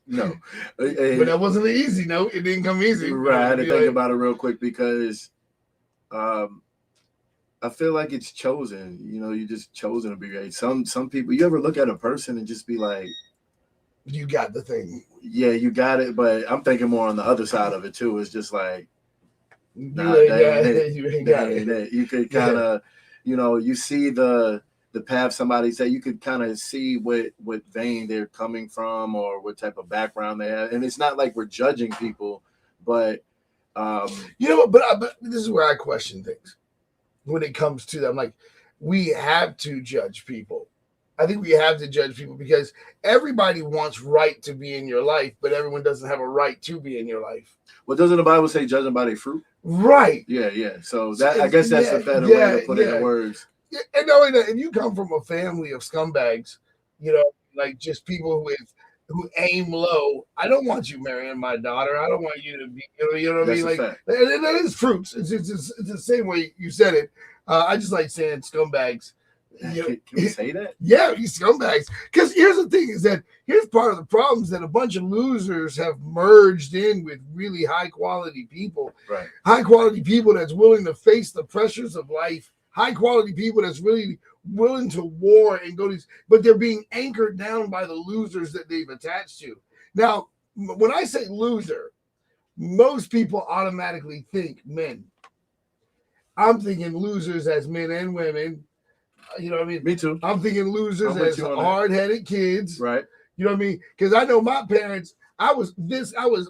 No. But that wasn't an easy note. It didn't come easy. Right. I had to think about it real quick because I feel like it's chosen. You just chosen to be great. Some people, you ever look at a person and just be like, you got the thing. Yeah, you got it. But I'm thinking more on the other side of it too. It's just like, nah, you ain't it. You could kind of, you see the path somebody said. You could kind of see what vein they're coming from or what type of background they have. And it's not like we're judging people, but but this is where I question things when it comes to them. Like, we have to judge people. I think we have to judge people because everybody wants right to be in your life, but everyone doesn't have a right to be in your life. Well, doesn't the Bible say judging by their fruit? Right. Yeah. So that, I guess that's a better way to put it in words. And knowing that if you come from a family of scumbags, like just people who aim low, I don't want you marrying my daughter. I don't want you to be, you know what I mean? Like, and that is fruits. It's the same way you said it. I just like saying scumbags. Can we say that? Yeah, you scumbags. Because here's the thing: is that here's part of the problem is that a bunch of losers have merged in with really high quality people. Right. High quality people that's willing to face the pressures of life. High quality people that's really willing to war and go these, but they're being anchored down by the losers that they've attached to. Now, when I say loser, most people automatically think men. I'm thinking losers as men and women. You know what I mean? Me too. I'm thinking losers as hard-headed kids. Right. You know what I mean? Because I know my parents, I was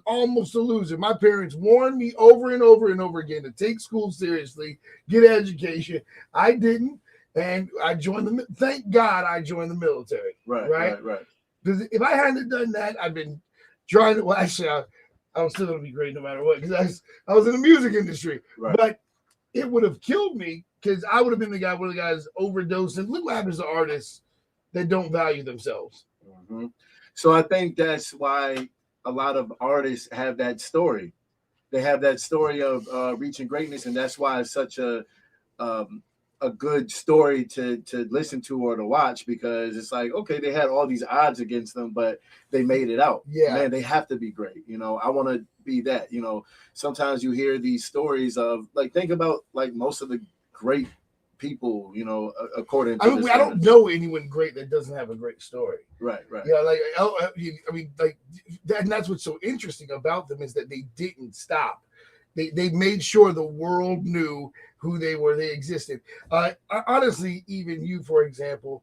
almost a loser. My parents warned me over and over and over again to take school seriously, get an education. I didn't, and I joined the. Thank God I joined the military. Right. Because if I hadn't done that, I'd been trying to. Well, actually, I was still gonna be great no matter what. Because I was in the music industry, but it would have killed me. Because I would have been one of the guys overdosing. Look what happens to artists that don't value themselves. Mm-hmm. So I think that's why a lot of artists have that story. They have that story of reaching greatness, and that's why it's such a good story to listen to or to watch, because it's like, okay, they had all these odds against them, but they made it out. Yeah, man, they have to be great. I want to be that. Sometimes you hear these stories of, like, think about like most of the great people, according to I don't know anyone great that doesn't have a great story. Right. Yeah, like I mean, like and that's what's so interesting about them is that they didn't stop. They made sure the world knew who they were. They existed. Honestly, even you, for example,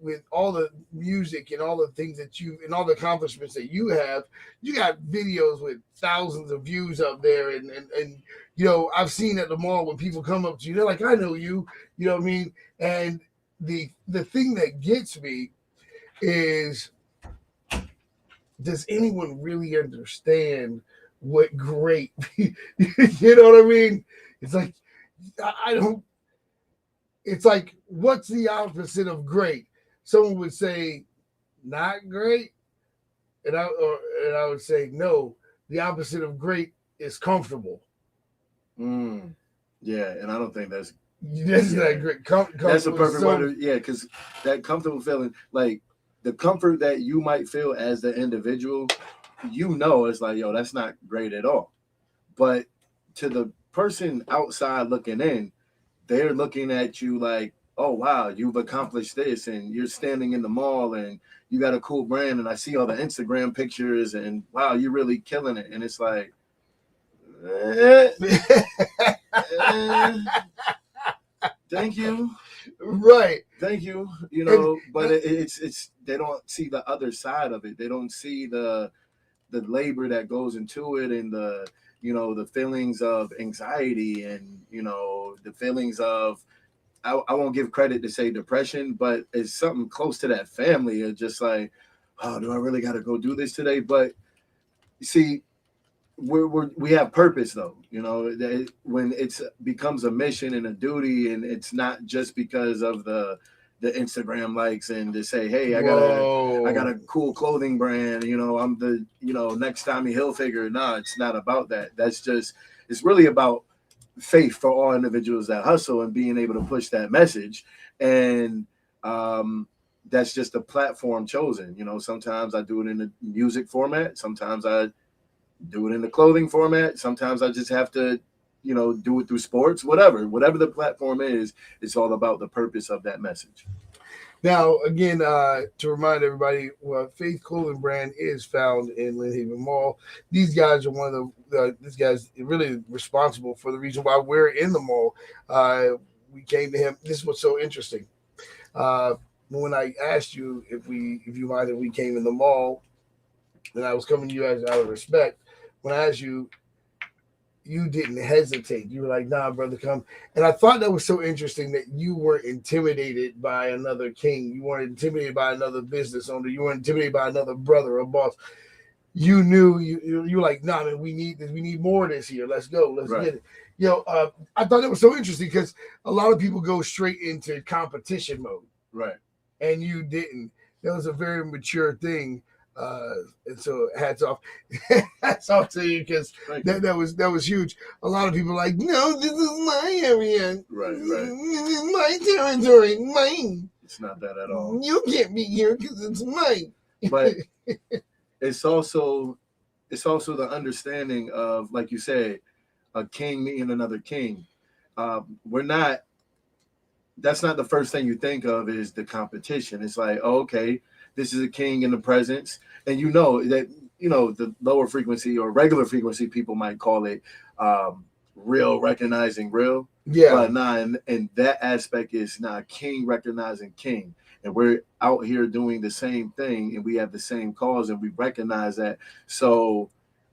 with all the music and all the things that and all the accomplishments that you have, you got videos with thousands of views up there, and I've seen at the mall when people come up to you, they're like, I know you, you know what I mean? And the thing that gets me is, does anyone really understand what great, you know what I mean? It's like, I don't, it's like, what's the opposite of great? Someone would say, not great. And I would say, no, the opposite of great is comfortable. Yeah, and I don't think that's that great. That's a perfect word. Yeah, because that comfortable feeling, like the comfort that you might feel as the individual, it's like, yo, that's not great at all. But to the person outside looking in, they're looking at you like, oh wow, you've accomplished this, and you're standing in the mall, and you got a cool brand, and I see all the Instagram pictures, and wow, you're really killing it, and it's like. Thank you. Right. Thank you. But it's they don't see the other side of it. They don't see the labor that goes into it, and the feelings of anxiety, and the feelings of, I won't give credit to say depression, but it's something close to that family. It's just like, oh, do I really got to go do this today? But you see, we have purpose though, when it becomes a mission and a duty, and it's not just because of the Instagram likes and to say, hey, I got a cool clothing brand, I'm the next Tommy Hilfiger. No, it's not about that. That's just, it's really about faith for all individuals that hustle and being able to push that message. And that's just a platform chosen. You know, sometimes I do it in the music format. Sometimes I do it in the clothing format. Sometimes I just have to, you know, do it through sports, whatever the platform is, it's all about the purpose of that message. Now, again, to remind everybody, Faith Clothing Brand is found in Lynn Haven Mall. These guys are one of these guys really responsible for the reason why we're in the mall. We came to him. This was so interesting. When I asked you if you mind that we came in the mall, and I was coming to you as out of respect, when I asked you, you didn't hesitate. You were like, nah, brother, come. And I thought that was so interesting that you weren't intimidated by another king. You weren't intimidated by another business owner. You weren't intimidated by another brother or boss. You knew you were like, nah, man, we need this. We need more of this here. Let's go. Let's get it. You know, I thought that was so interesting because a lot of people go straight into competition mode. Right. And you didn't. That was a very mature thing. And so hats off to you because that was huge. A lot of people are like, no, this is my area. Right. This is my territory, mine. It's not that at all. You can't be here because it's mine. But it's also the understanding of, like you said, a king meeting another king. That's not the first thing you think of is the competition. It's like, oh, okay, this is a king in the presence. And you know that, you know, the lower frequency or regular frequency, people might call it real recognizing real. Yeah. But nah, and that aspect is not king recognizing king. And we're out here doing the same thing and we have the same cause and we recognize that. So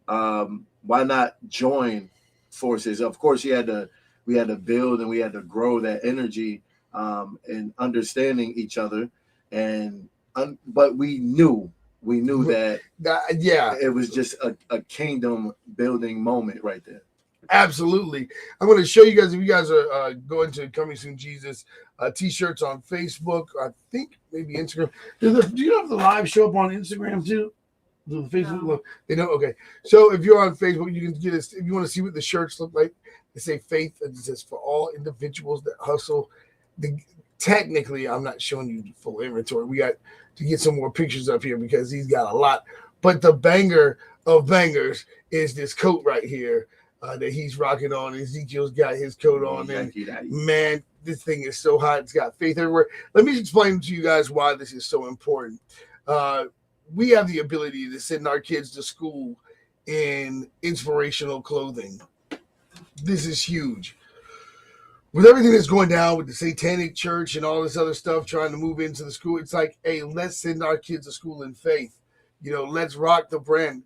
why not join forces? Of course, we had to build and we had to grow that energy and understanding each other. But we knew that it was just a kingdom building moment right there. Absolutely. I'm going to show you guys, if you guys are going to Coming Soon Jesus t-shirts on Facebook, I think maybe Instagram. Do you have the live show up on Instagram too? Do the Facebook look? They don't? Okay. So if you're on Facebook, you can get this. If you want to see what the shirts look like, they say faith, and it says for all individuals that hustle. Technically, I'm not showing you the full inventory. We got to get some more pictures up here because he's got a lot. But the banger of bangers is this coat right here that he's rocking on. Ezekiel's got his coat on. And man, this thing is so hot. It's got faith everywhere. Let me explain to you guys why this is so important. We have the ability to send our kids to school in inspirational clothing. This is huge. With everything that's going down with the satanic church and all this other stuff trying to move into the school, it's like, hey, let's send our kids to school in faith. You know, let's rock the brand.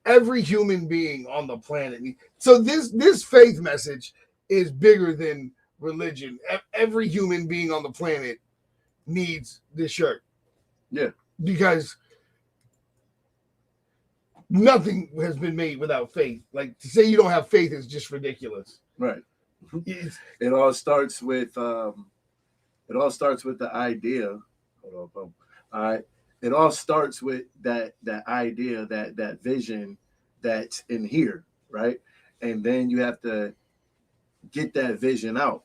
Every human being on the planet. So this faith message is bigger than religion. Every human being on the planet needs this shirt. Yeah. Because nothing has been made without faith. Like, to say you don't have faith is just ridiculous. Right. It all starts with the idea. Hold on, all right. It all starts with that idea, that vision that's in here, right? And then you have to get that vision out,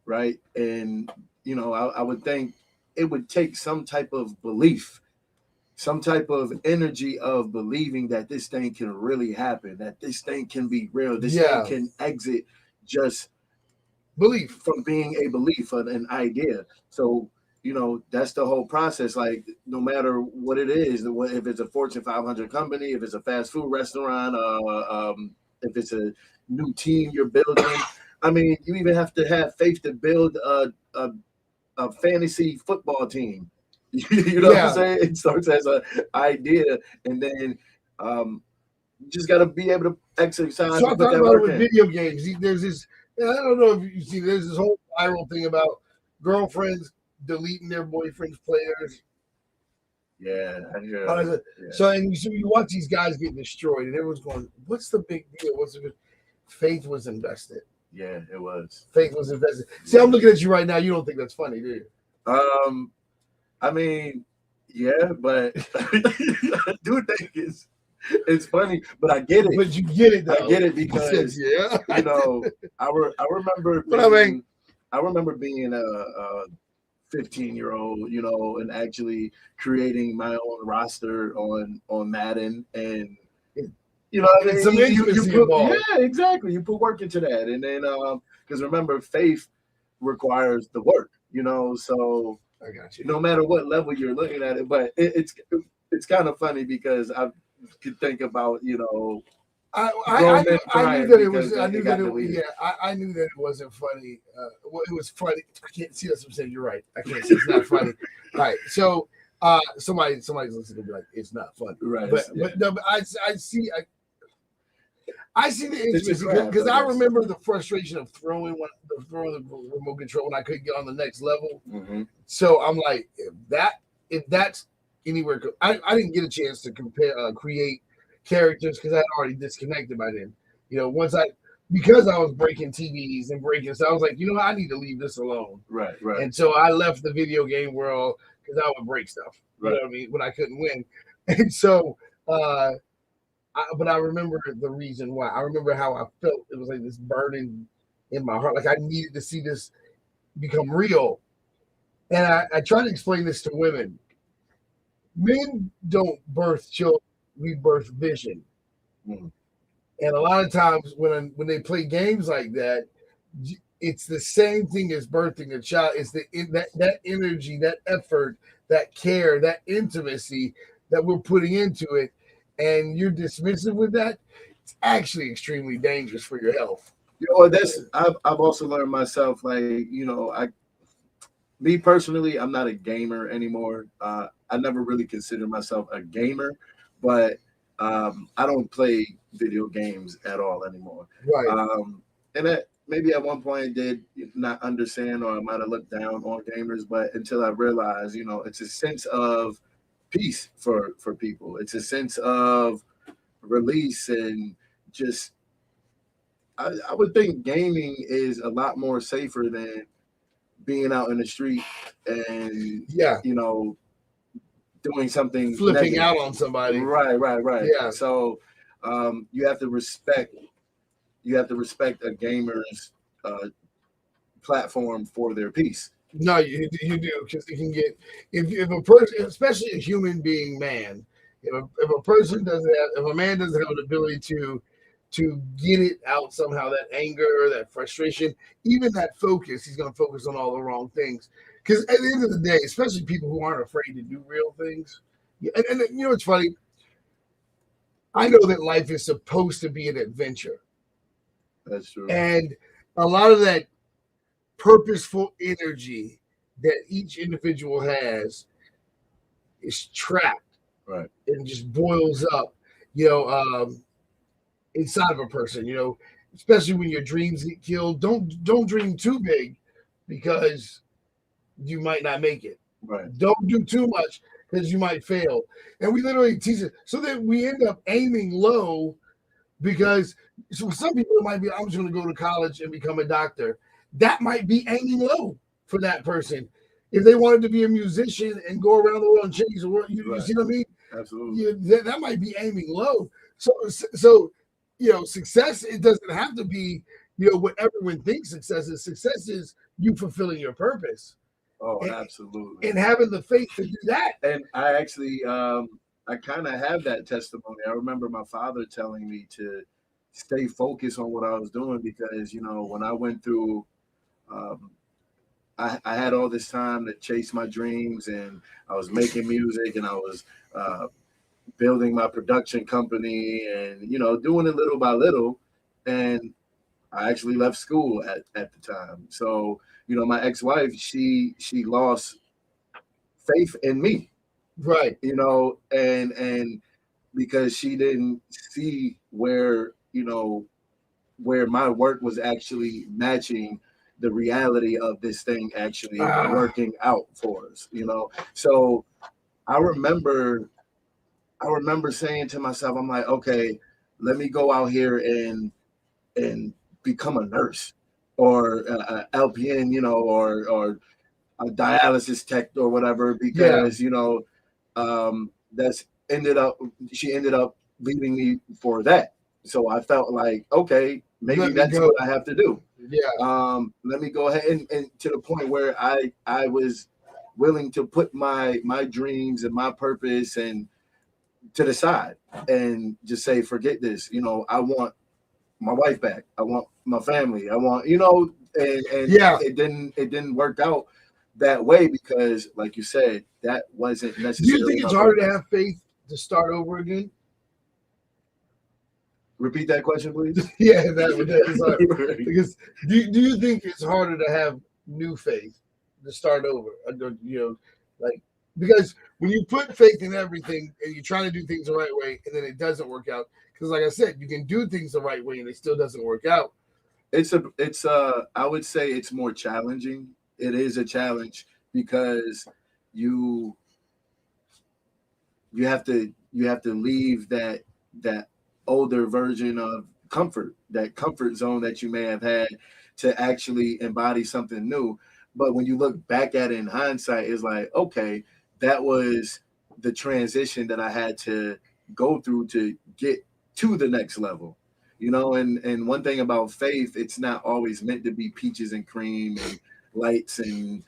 right? And you know, I would think it would take some type of belief, some type of energy of believing that this thing can really happen, that this thing can be real, this thing can exit just belief from being a belief, an idea. So, you know, that's the whole process. Like, no matter what it is, if it's a Fortune 500 company, if it's a fast food restaurant, if it's a new team you're building, I mean, you even have to have faith to build a fantasy football team. You know what I'm saying? It starts as an idea, and then you just got to be able to exercise. So I'm talking about with video games. There's this. I don't know if you see. There's this whole viral thing about girlfriends deleting their boyfriends' players. Yeah, So and you watch these guys get destroyed, and everyone's going, "What's the big deal? What's the faith was invested?" Yeah, it was. Faith was invested. See, I'm looking at you right now. You don't think that's funny, do you? I mean, yeah, but I do think it's funny, but I get it. But you get it, though. I get it because you know, I remember. I remember being 15-year-old, and actually creating my own roster on Madden. And what I It's mean? some You intimacy put, involved. yeah, exactly. You put work into that, and then because remember, faith requires the work. So I got you. no matter what level you're looking at it, but it's kind of funny because I could think about grown men I knew crying that it was. because I knew it that got it. deleted. Yeah, I knew that it wasn't funny. Well, it was funny. I can't see. That's what I'm saying. You're right. I can't see. It's not funny. All right. So, somebody's listening to be like, it's not funny. Right. But Yeah. but I see. I see the intimacy because I guess. remember the frustration of throwing the remote control when I couldn't get on the next level. Mm-hmm. So I'm like, if that's anywhere, I didn't get a chance to create characters because I had already disconnected by then. Because I was breaking TVs and breaking, so I was like, I need to leave this alone. Right. And so I left the video game world because I would break stuff. Right. You know what I mean? When I couldn't win, and so. But I remember the reason why. I remember how I felt. It was like this burning in my heart. Like I needed to see this become real. And I try to explain this to women. Men don't birth children. We birth vision. Mm-hmm. And a lot of times when they play games like that, it's the same thing as birthing a child. It's that energy, that effort, that care, that intimacy that we're putting into it. And you're dismissive with that, it's actually extremely dangerous for your health. I've also learned myself, like, me personally, I'm not a gamer anymore. I never really considered myself a gamer, but I don't play video games at all anymore. Right. And that maybe at one point I did not understand, or I might have looked down on gamers, but until I realized, it's a sense of peace for people. It's a sense of release, and just I would think gaming is a lot more safer than being out in the street and doing something flipping negative. out on somebody. Right. Yeah. So you have to respect a gamer's platform for their peace. No, you do, because it can get if a person, especially a human being, man, if a person doesn't have, if a man doesn't have an ability to get it out somehow, that anger, that frustration, even that focus, he's going to focus on all the wrong things. Because at the end of the day, especially people who aren't afraid to do real things, and it's funny. I know that life is supposed to be an adventure. That's true. And a lot of that purposeful energy that each individual has is trapped, right, and just boils up, inside of a person. Especially when your dreams get killed. Don't dream too big, because you might not make it. Right. Don't do too much, because you might fail. And we literally teach it so that we end up aiming low, because some people it might be, I'm just going to go to college and become a doctor. That might be aiming low for that person. If they wanted to be a musician and go around the world and change the world, you see what I mean? Absolutely. That might be aiming low. So success, it doesn't have to be, what everyone thinks success is. Success is you fulfilling your purpose. Oh, absolutely. And having the faith to do that. And I actually, I kind of have that testimony. I remember my father telling me to stay focused on what I was doing, because, when I went through, I had all this time to chase my dreams, and I was making music, and I was building my production company, and, doing it little by little. And I actually left school at the time. So, my ex-wife, she lost faith in me. Right. And because she didn't see where my work was actually matching the reality of this thing actually working out for us, So I remember saying to myself, I'm like, okay, let me go out here and become a nurse, or a LPN, or a dialysis tech or whatever, because she ended up leaving me for that. So I felt like, okay, maybe that's what I have to do. Yeah. Let me go ahead, and to the point where I was willing to put my dreams and my purpose and to the side and just say, forget this. I want my wife back. I want my family. I want, and Yeah. it didn't work out that way because, like you said, that wasn't Do necessarily. you think it's harder to have faith to start over again? Repeat that question, please. Yeah, that is hard. Because do you think it's harder to have new faith to start over? Because when you put faith in everything and you're trying to do things the right way and then it doesn't work out, because like I said, you can do things the right way and it still doesn't work out. I would say it's more challenging. It is a challenge because you have to leave that older version of comfort, that comfort zone that you may have had to actually embody something new. But when you look back at it in hindsight, it's like, okay, that was the transition that I had to go through to get to the next level. And one thing about faith, it's not always meant to be peaches and cream and lights and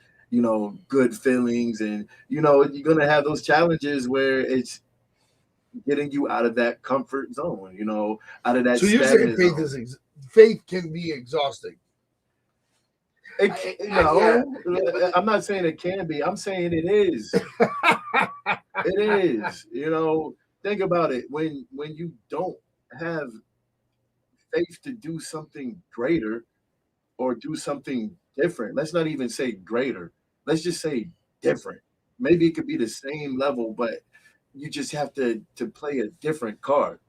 good feelings. And you're gonna have those challenges where it's getting you out of that comfort zone, out of that. So you're saying faith can be exhausting. I'm not saying it can be. I'm saying it is. It is. Think about it. When you don't have faith to do something greater or do something different, let's not even say greater. Let's just say different. Maybe it could be the same level, but you just have to play a different card.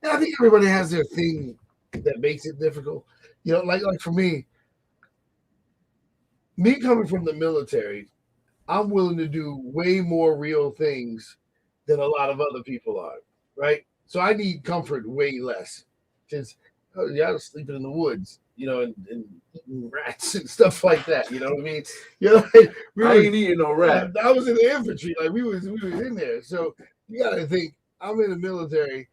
And I think everybody has their thing that makes it difficult. Like for me coming from the military, I'm willing to do way more real things than a lot of other people are, right? So I need comfort way less. Because I was sleeping in the woods, and eating rats and stuff like that. You know what I mean? I ain't eating no rat. I was in the infantry, like we was in there. So you got to think, I'm in the military,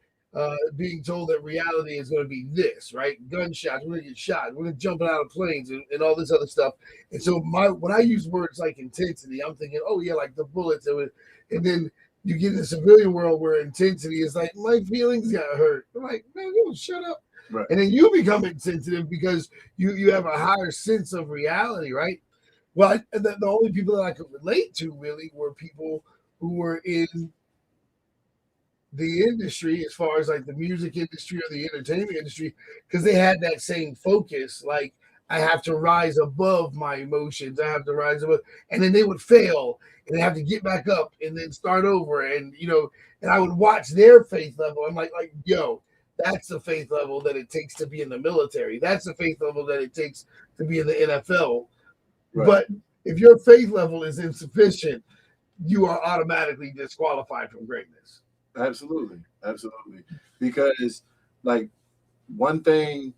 being told that reality is going to be this, right? Gunshots, we're going to get shot, we're going to jumping out of planes and all this other stuff. And so when I use words like intensity, I'm thinking, oh yeah, like the bullets. And then you get in the civilian world where intensity is like, my feelings got hurt. I'm like, man, shut up. Right. And then you become insensitive because you have a higher sense of reality, right? Well, the only people that I could relate to really were people who were in the industry, as far as like the music industry or the entertainment industry, because they had that same focus. Like, I have to rise above my emotions. I have to rise above, and then they would fail and they have to get back up and then start over. And and I would watch their faith level. I'm like, yo, that's the faith level that it takes to be in the military. That's the faith level that it takes to be in the NFL. Right. But if your faith level is insufficient, you are automatically disqualified from greatness. Absolutely. Because like one thing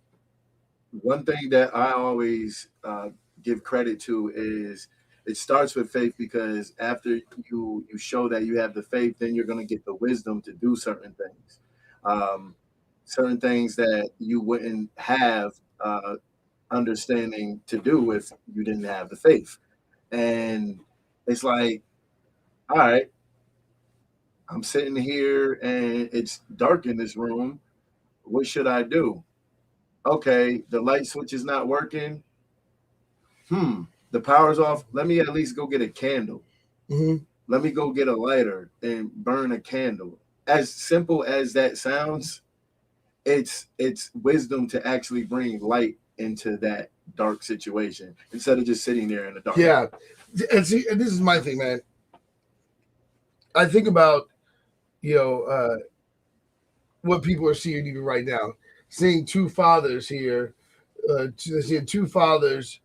that I always give credit to is it starts with faith, because after you show that you have the faith, then you're going to get the wisdom to do certain things. Certain things that you wouldn't have understanding to do if you didn't have the faith. And it's like, all right, I'm sitting here and it's dark in this room. What should I do? Okay, the light switch is not working. The power's off. Let me at least go get a candle. Mm-hmm. Let me go get a lighter and burn a candle. As simple as that sounds, it's wisdom to actually bring light into that dark situation instead of just sitting there in the dark. Yeah. And see, and this is my thing, man. I think about, what people are seeing even right now, seeing two fathers here, seeing two fathers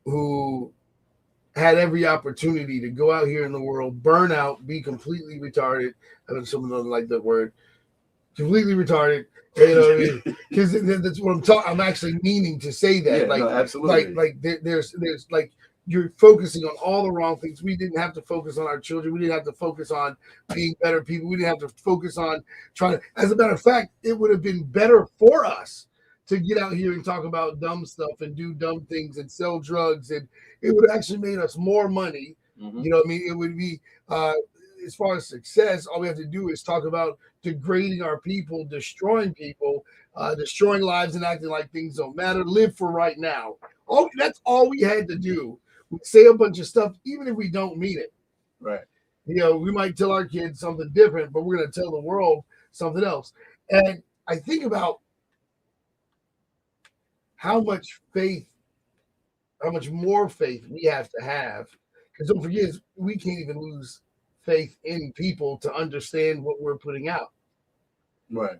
who had every opportunity to go out here in the world, burn out, be completely retarded. I know someone doesn't like that word. Completely retarded. You know what I mean? Because that's what I'm talking. I'm actually meaning to say that. Yeah, absolutely. Like there's like, you're focusing on all the wrong things. We didn't have to focus on our children. We didn't have to focus on being better people. We didn't have to focus on trying to. As a matter of fact, it would have been better for us to get out here and talk about dumb stuff and do dumb things and sell drugs, and it would have actually made us more money You know what I mean? It would be as far as success, all we have to do is talk about degrading our people, destroying people, destroying lives and acting like things don't matter. Live for right now. That's all we had to do. We say a bunch of stuff, even if we don't mean it. Right. You know, we might tell our kids something different, but we're going to tell the world something else. And I think about how much more faith we have to have. Because don't forget, we can't even lose faith in people to understand what we're putting out. Right.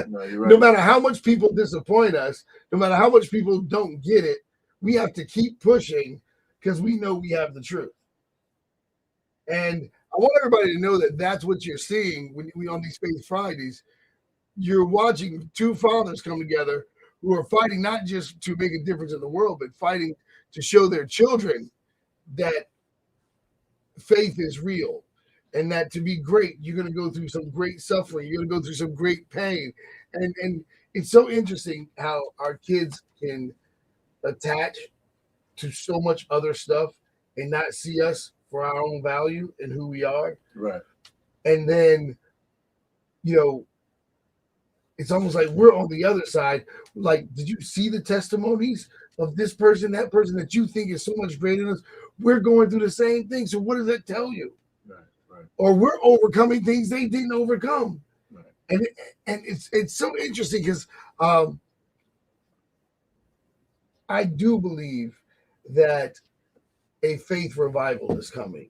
No, you're right. No matter how much people disappoint us, no matter how much people don't get it, we have to keep pushing because we know we have the truth. And I want everybody to know that that's what you're seeing when we on these Faith Fridays. You're watching two fathers come together who are fighting not just to make a difference in the world, but fighting to show their children that faith is real and that to be great, you're going to go through some great suffering. You're going to go through some great pain. And it's so interesting how our kids can attach to so much other stuff and not see us for our own value and who we are. Right. And then, you know, it's almost like we're on the other side. Like, did you see the testimonies of this person, that person that you think is so much greater than us? We're going through the same thing. So what does that tell you? Right. Or we're overcoming things they didn't overcome. Right. And it's so interesting because I do believe that a faith revival is coming.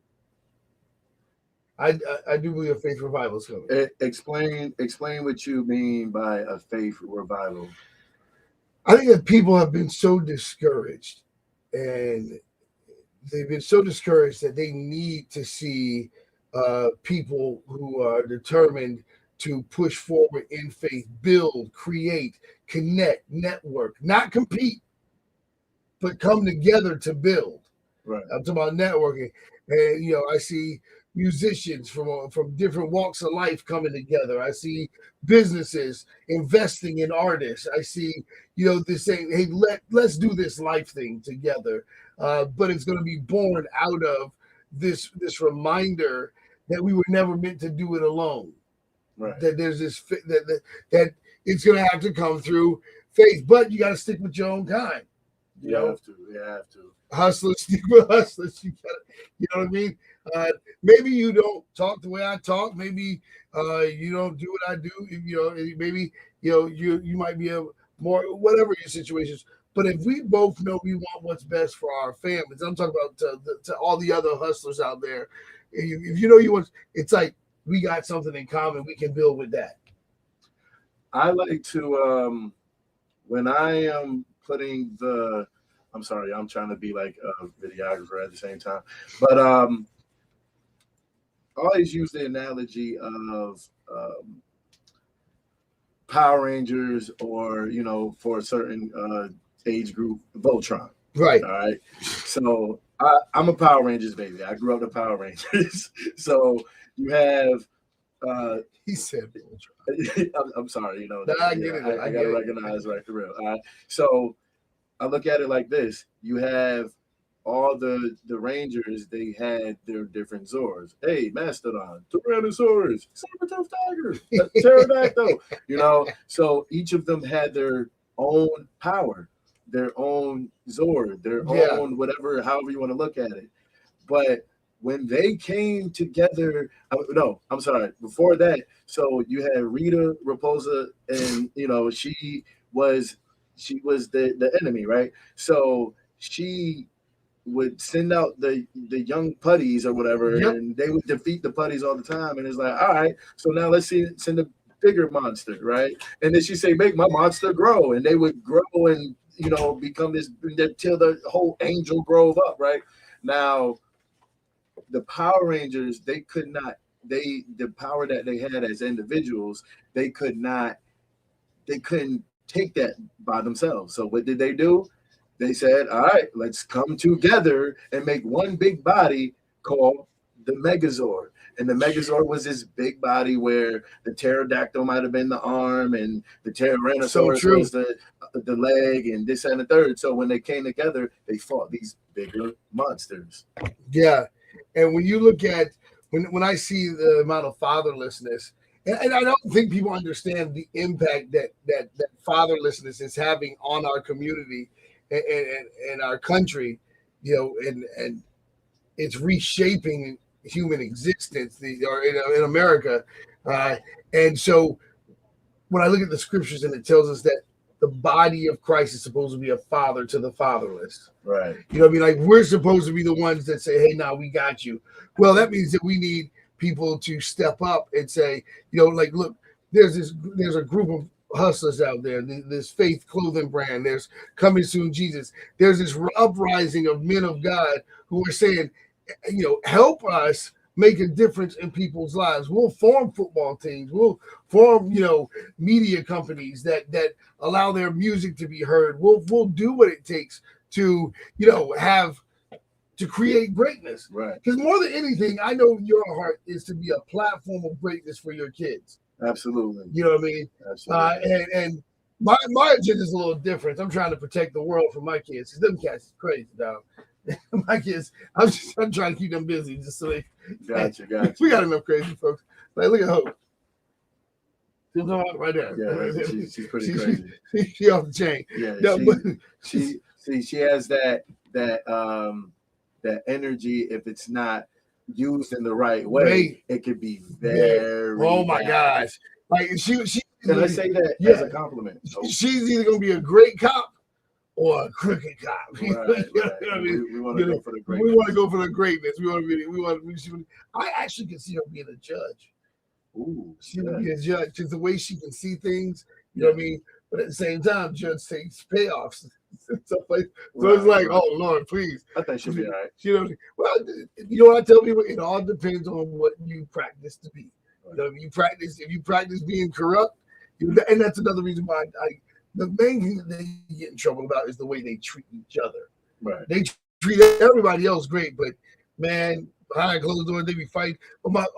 I do believe a faith revival is coming. Explain what you mean by a faith revival. I think that people have been so discouraged, and they've been so discouraged that they need to see people who are determined to push forward in faith, build, create, connect, network, not compete, but come together to build. Right. I'm talking about networking. And, you know, I see musicians from different walks of life coming together. I see businesses investing in artists. I see, you know, this saying, hey, let's do this life thing together. But it's going to be born out of this reminder that we were never meant to do it alone. Right. That there's this that it's going to have to come through faith, but you got to stick with your own kind. You have to. Hustlers, stick with hustlers. You know what I mean? Maybe you don't talk the way I talk. Maybe you don't do what I do. You know, maybe you might be a more whatever your situations. But if we both know we want what's best for our families, I'm talking about to all the other hustlers out there. If you know you want, it's like we got something in common. We can build with that. I like to when I am putting the. I'm sorry, I'm trying to be like a videographer at the same time. But I always use the analogy of Power Rangers or, you know, for a certain age group, Voltron. Right. All right. So I'm a Power Rangers baby. I grew up the Power Rangers. So you have he said Voltron. I'm sorry, you know. I get it. I gotta recognize right for real. All right. So I look at it like this. You have all the Rangers, they had their different Zords. Hey, Mastodon, Tyrannosaurus, Saber-toothed Tiger, Pterodactyl. You know, so each of them had their own power, their own Zord, their own whatever, however you want to look at it. But when they came together, I'm sorry, before that, so you had Rita Repulsa, and, you know, she was the enemy, right? So she would send out the young putties or whatever, and they would defeat the putties all the time. And it's like, all right, so now let's send a bigger monster, right? And then she say, make my monster grow, and they would grow and, you know, become this till the whole Angel Grove up, right? Now, the Power Rangers, they could not. The power that they had as individuals, they couldn't take that by themselves. So what did they do? They said, all right, let's come together and make one big body called the Megazord. And the Megazord was this big body where the pterodactyl might have been the arm and the Tyrannosaurus was the leg and this and the third. So when they came together, they fought these bigger monsters. Yeah. And when you look at when I see the amount of fatherlessness, and I don't think people understand the impact that fatherlessness is having on our community and our country, and it's reshaping human existence, or in America. And so when I look at the scriptures and it tells us that the body of Christ is supposed to be a father to the fatherless. Right. You know what I mean? Like, we're supposed to be the ones that say, hey, now we got you. Well, that means that we need people to step up and say, like, look, there's a group of hustlers out there, this faith clothing brand, there's Coming Soon Jesus. There's this uprising of men of God who are saying, help us make a difference in people's lives. We'll form football teams. We'll form, media companies that allow their music to be heard. We'll do what it takes to, to create greatness. Right. Because more than anything, I know your heart is to be a platform of greatness for your kids. Absolutely. You know what I mean? Absolutely. And my agenda is a little different. I'm trying to protect the world from my kids. Them cats is crazy, dog. My kids, I'm trying to keep them busy just so they. Gotcha. We got enough crazy folks. Like, look at Hope. She's right there. Yeah, she's pretty crazy. She off the chain. Yeah, no, she has that energy. If it's not used in the right way, it could be very. Oh my bad. gosh! Like she. Can I say that as a compliment? She's either gonna be a great cop or a crooked cop. Right. I mean? We want to go for the greatness. We want to go for the greatness. We want to be. I actually can see her being a judge. Ooh, she would be a judge because the way she can see things, you know what I mean. But at the same time, judge takes payoffs. So it's like, oh Lord, please. I think she'll be all right. Well, you know what I tell people? It all depends on what you practice to be. Right. If you practice being corrupt, and that's another reason why the main thing that they get in trouble about is the way they treat each other. Right. They treat everybody else great, but man, behind closed doors they be fighting. But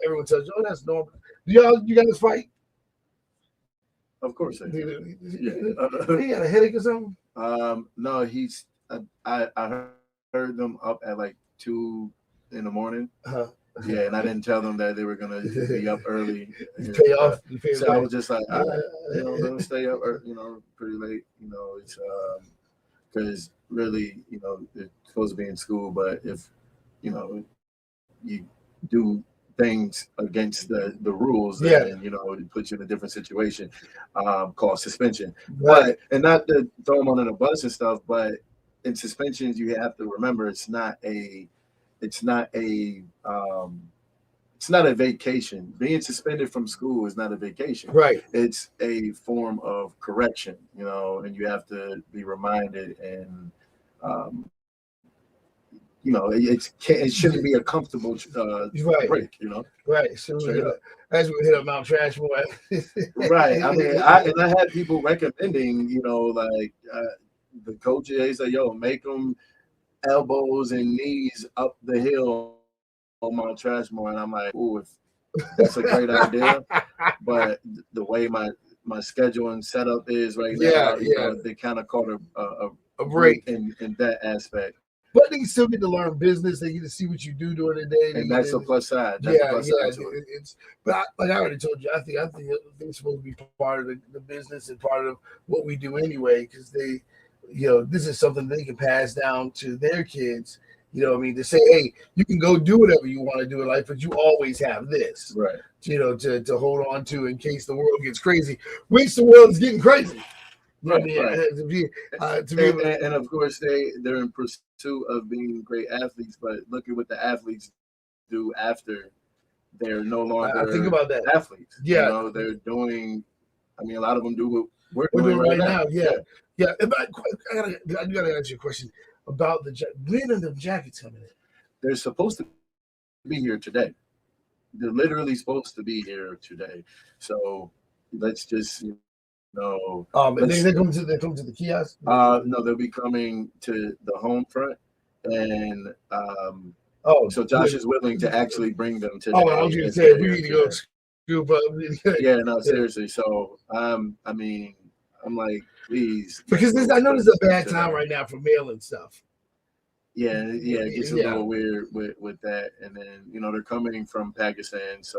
everyone tells you, oh, that's normal. You guys fight? Of course they do. He got a headache or something? No, he's. I heard them up at like 2 a.m. Uh-huh. Yeah, and I didn't tell them that they were gonna be up early. You pay off. So I was just like, let them stay up, pretty late. It's because really, it's supposed to be in school, but if you do things against the rules, then it puts you in a different situation, called suspension. Right. But and not to throw them under the bus and stuff, but in suspensions you have to remember it's not a vacation. Being suspended from school is not a vacation. Right. It's a form of correction, and you have to be reminded and it shouldn't be a comfortable break, Right. So as we hit up Mount Trashmore. Right. I mean, I had people recommending, the coaches say, yo, make them elbows and knees up the hill on Mount Trashmore, and I'm like, ooh, that's a great idea, but the way my schedule and setup is right now, they kind of caught a break in that aspect. But they still get to learn business. They get to see what you do during the day, and that's a plus side. But like I already told you, I think it's supposed to be part of the business and part of what we do anyway, because they. This is something they can pass down to their kids. To say, hey, you can go do whatever you want to do in life, but you always have this, right? To hold on to in case the world gets crazy. Which the world is getting crazy, right? And of course they're in pursuit of being great athletes, but look at what the athletes do after they're no longer. Think about that. Athletes. Yeah, they're doing. I mean, a lot of them do what we're doing right now. Yeah, I gotta ask you a question about when are the jackets coming in? They're supposed to be here today. They're literally supposed to be here today. So let's just they come to the kiosk. No, they'll be coming to the home front, and so Josh is willing to actually bring them today. I was gonna say we need to go scoop up. Yeah, no, seriously. So I mean, I'm like, please, because I know this is a bad time right now for mailing stuff. it gets a little weird with that. And then they're coming from Pakistan, so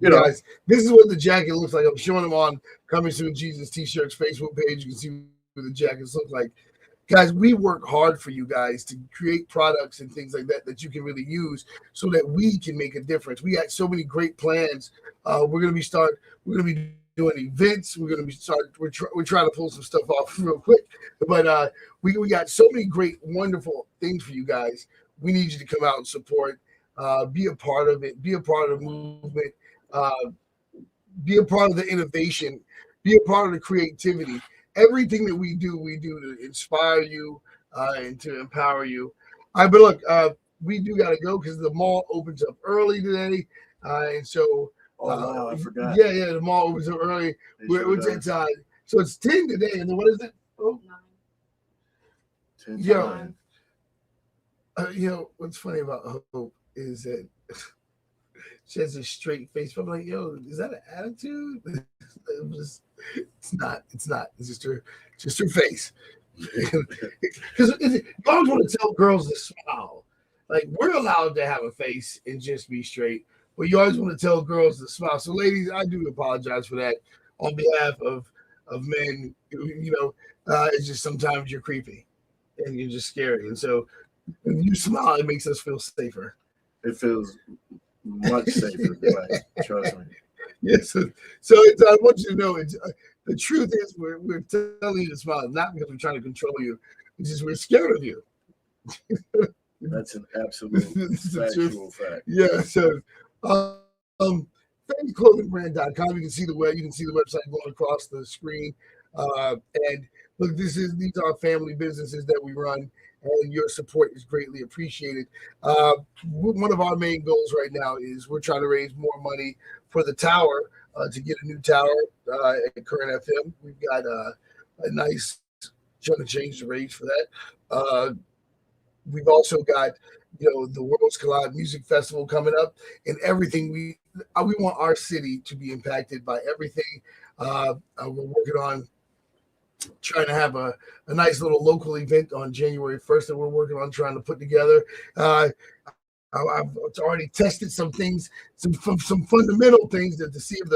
guys, this is what the jacket looks like. I'm showing them on Coming Soon Jesus T-shirts Facebook page. You can see what the jackets look like. Guys, we work hard for you guys to create products and things like that you can really use so that we can make a difference. We got so many great plans. We're gonna be doing events. We're trying to pull some stuff off real quick, but we got so many great, wonderful things for you guys. We need you to come out and support, be a part of it, be a part of the movement, be a part of the innovation, be a part of the creativity. Everything that we do to inspire you and to empower you. All right, but look, we do got to go because the mall opens up early today, and so. Wow, I forgot. Yeah, the mall opens up early. What's that time? So it's 10 today, and then what is it? 10 what's funny about Hope is that she has a straight face. I'm like, yo, is that an attitude? It's not. It's just her face. Because you always want to tell girls to smile. Like, we're allowed to have a face and just be straight, but you always want to tell girls to smile. So, ladies, I do apologize for that on behalf of men. It's just sometimes you're creepy and you're just scary. And so when you smile, it makes us feel safer. It feels much safer. Trust me. Yes. I want you to know the truth is we're telling you to smile, not because we're trying to control you. It's just we're scared of you. That's an absolute factual fact. Yeah. So, FameClothingBrand.com. You can see the website going across the screen. And look, these are family businesses that we run, and your support is greatly appreciated. One of our main goals right now is we're trying to raise more money for the tower to get a new tower at Current FM. We've got a nice chunk of change to raise for that. We've also got the Worlds Collide Music Festival coming up, and everything we want our city to be impacted by everything. We're working on trying to have a nice little local event on January 1st that we're working on trying to put together. I've already tested some things, some fundamental things to see if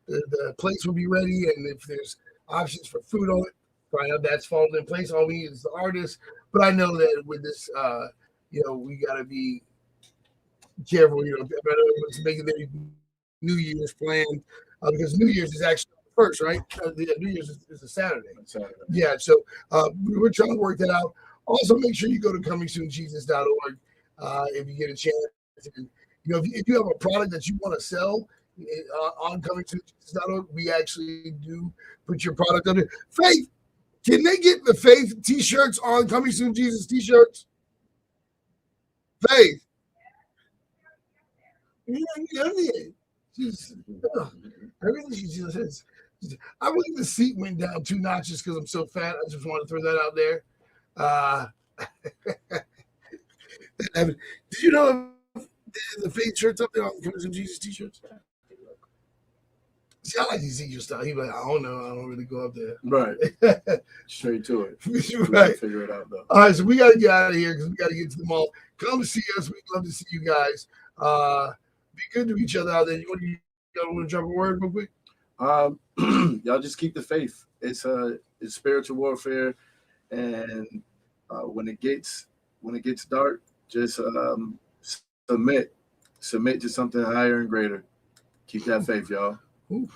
the place will be ready and if there's options for food on it. Find out that's fallen in place. All we need is the artist. But I know that with this, we got to be careful. Everyone's making their New Year's plan because New Year's is actually first, right? New Year's is a Saturday. Yeah, so we're trying to work that out. Also, make sure you go to comingsoonjesus.org if you get a chance. And, if you have a product that you want to sell on comingsoonjesus.org, we actually do put your product under. Faith, can they get the Faith T-shirts on Coming Soon Jesus T-shirts? Faith. Everything she just says. I believe the seat went down 2 notches because I'm so fat. I just want to throw that out there. Did you know the Faith shirts up there on Coming Soon Jesus T-shirts? See, I like these easier style. He's like, I don't know. I don't really go up there. Right. Straight to it. Right. Figure it out, though. All right, so we got to get out of here because we got to get to the mall. Come to see us. We'd love to see you guys. Be good to each other out there. Y'all want to drop a word real quick? Y'all just keep the faith. It's spiritual warfare, and when it gets dark, just submit to something higher and greater. Keep that faith, y'all. Ooh.